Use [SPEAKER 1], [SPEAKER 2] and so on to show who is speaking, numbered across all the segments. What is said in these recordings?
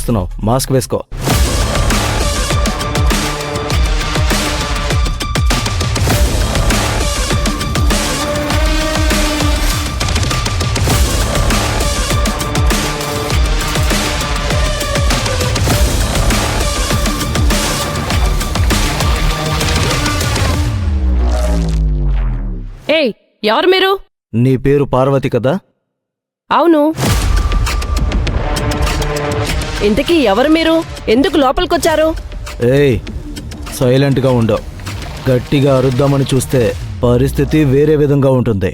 [SPEAKER 1] చూస్తున్నావు? మాస్క్ వేసుకో.
[SPEAKER 2] ఏయ్, ఎవరు మీరు?
[SPEAKER 1] నీ పేరు పార్వతి కదా?
[SPEAKER 2] అవును. ఇంతకీ ఎవరు మీరు? ఎందుకు లోపలికొచ్చారు?
[SPEAKER 1] ఏయ్, సైలెంట్గా ఉండవు. గట్టిగా అరుద్దామని చూస్తే పరిస్థితి వేరే విధంగా ఉంటుంది.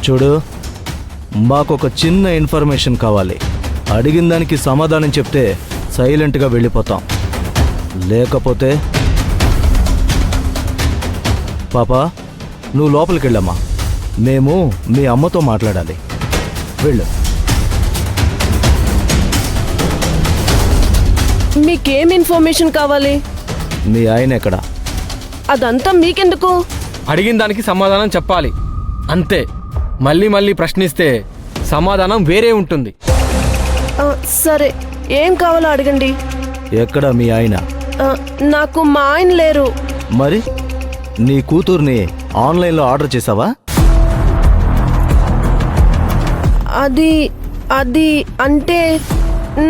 [SPEAKER 1] చూడు, మాకొక చిన్న ఇన్ఫర్మేషన్ కావాలి. అడిగిన దానికి సమాధానం చెప్తే సైలెంట్గా వెళ్ళిపోతాం. లేకపోతే పాపా, నువ్వు లోపలికి వెళ్ళమ్మా. మేము మీ అమ్మతో మాట్లాడాలి. వెళ్ళు.
[SPEAKER 2] మీకేం ఇన్ఫర్మేషన్ కావాలి?
[SPEAKER 1] మీ ఆయన ఎక్కడ?
[SPEAKER 2] అదంతా మీకెందుకు?
[SPEAKER 3] అడిగిన దానికి సమాధానం చెప్పాలి, అంతే. మళ్ళీ మళ్ళీ ప్రశ్నిస్తే సమాధానం వేరే ఉంటుంది.
[SPEAKER 2] సరే, ఏం కావాలో అడగండి.
[SPEAKER 1] ఎక్కడ మీ ఆయన?
[SPEAKER 2] నాకు మా ఆయన లేరు.
[SPEAKER 1] మరి నీ కూతుర్ని ఆన్లైన్లో ఆర్డర్ చేసావా?
[SPEAKER 2] అది అంటే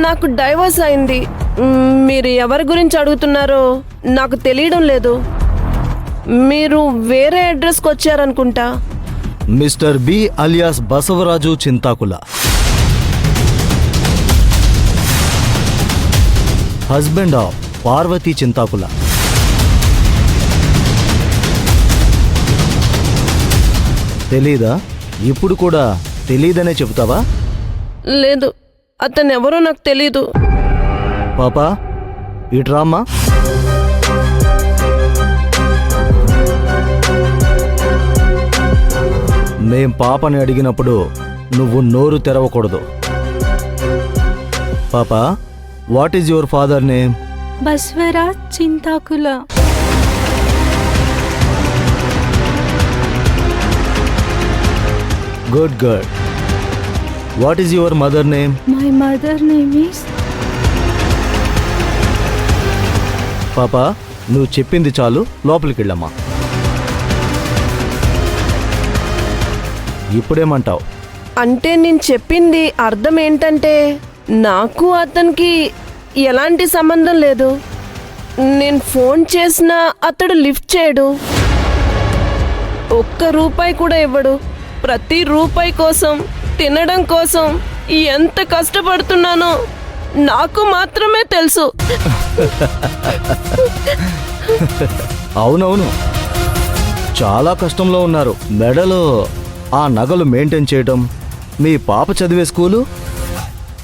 [SPEAKER 2] నాకు డైవర్స్ అయింది. మీరు ఎవరి గురించి అడుగుతున్నారో నాకు తెలియడం లేదు. మీరు వేరే అడ్రస్కి వచ్చారనుకుంటా.
[SPEAKER 1] Mister B alias Basavaraju Chintakula, husband of Parvati Chintakula. తెలీదా? ఇప్పుడు కూడా తెలీదనే చెబుతావా?
[SPEAKER 2] లేదు, అతను ఎవరో నాకు తెలీదు.
[SPEAKER 1] పాపా, ఇట్రామ్మా. మేం పాపని అడిగినప్పుడు నువ్వు నోరు తెరవకూడదు. పాపా, what is your father name?
[SPEAKER 4] Basavaraj Chintakula.
[SPEAKER 1] Good good. What is your mother name?
[SPEAKER 4] My mother name is.
[SPEAKER 1] పాపా, నువ్వు చెప్పింది చాలు, లోపలికి వెళ్ళమ్మా. ఇప్పుడేమంటావు?
[SPEAKER 2] అంటే నేను చెప్పింది అర్థం ఏంటంటే, నాకు అతనికి ఎలాంటి సంబంధం లేదు. నేను ఫోన్ చేసినా అతడు లిఫ్ట్ చేయడు. ఒక్క రూపాయి కూడా ఇవ్వడు. ప్రతి రూపాయి కోసం, తినడం కోసం ఎంత కష్టపడుతున్నానో నాకు మాత్రమే తెలుసు.
[SPEAKER 1] అవునవును, చాలా కష్టంలో ఉన్నారు. మెడలో ఆ నగలు మెయింటైన్ చేయడం. మీ పాప చదివే స్కూలు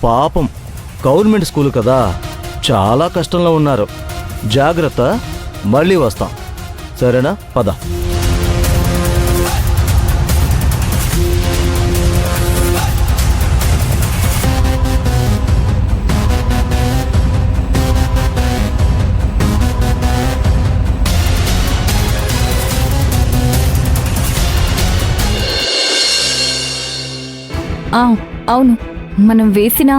[SPEAKER 1] పాపం గవర్నమెంట్ స్కూలు కదా, చాలా కష్టంలో ఉన్నారు. జాగ్రత్త, మళ్ళీ వస్తాం. సరేనా? పద.
[SPEAKER 4] అవును, మనం వేసిన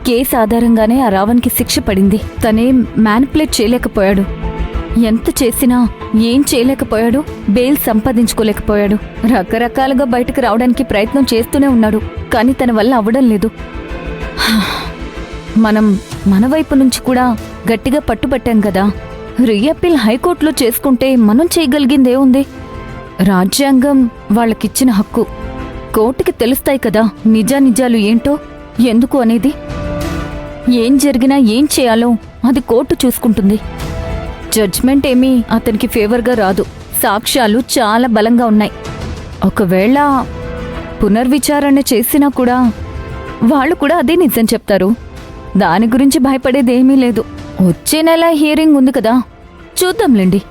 [SPEAKER 4] కేసు ఆధారంగానే ఆ రావణ్కి శిక్ష పడింది. తనేం మ్యానిపులేట్ చేయలేకపోయాడు. ఎంత చేసినా ఏం చేయలేకపోయాడు. బెయిల్ సంపాదించుకోలేకపోయాడు. రకరకాలుగా బయటకు రావడానికి ప్రయత్నం చేస్తూనే ఉన్నాడు, కానీ తన వల్ల అవ్వడం లేదు. మనం మన వైపు నుంచి కూడా గట్టిగా పట్టుబట్టాం కదా. రీఅప్పీల్ హైకోర్టులో చేసుకుంటే మనం చేయగలిగిందే ఉంది. రాజ్యాంగం వాళ్ళకిచ్చిన హక్కు. కోర్టుకి తెలుస్తాయి కదా నిజానిజాలు ఏంటో, ఎందుకు అనేది. ఏం జరిగినా ఏం చేయాలో అది కోర్టు చూసుకుంటుంది. జడ్జ్మెంట్ ఏమీ అతనికి ఫేవర్గా రాదు. సాక్ష్యాలు చాలా బలంగా ఉన్నాయి. ఒకవేళ పునర్విచారణ చేసినా కూడా వాళ్ళు కూడా అదే నిజం చెప్తారు. దాని గురించి భయపడేదేమీ లేదు. వచ్చే నెల హియరింగ్ ఉంది కదా, చూద్దాంలేండి.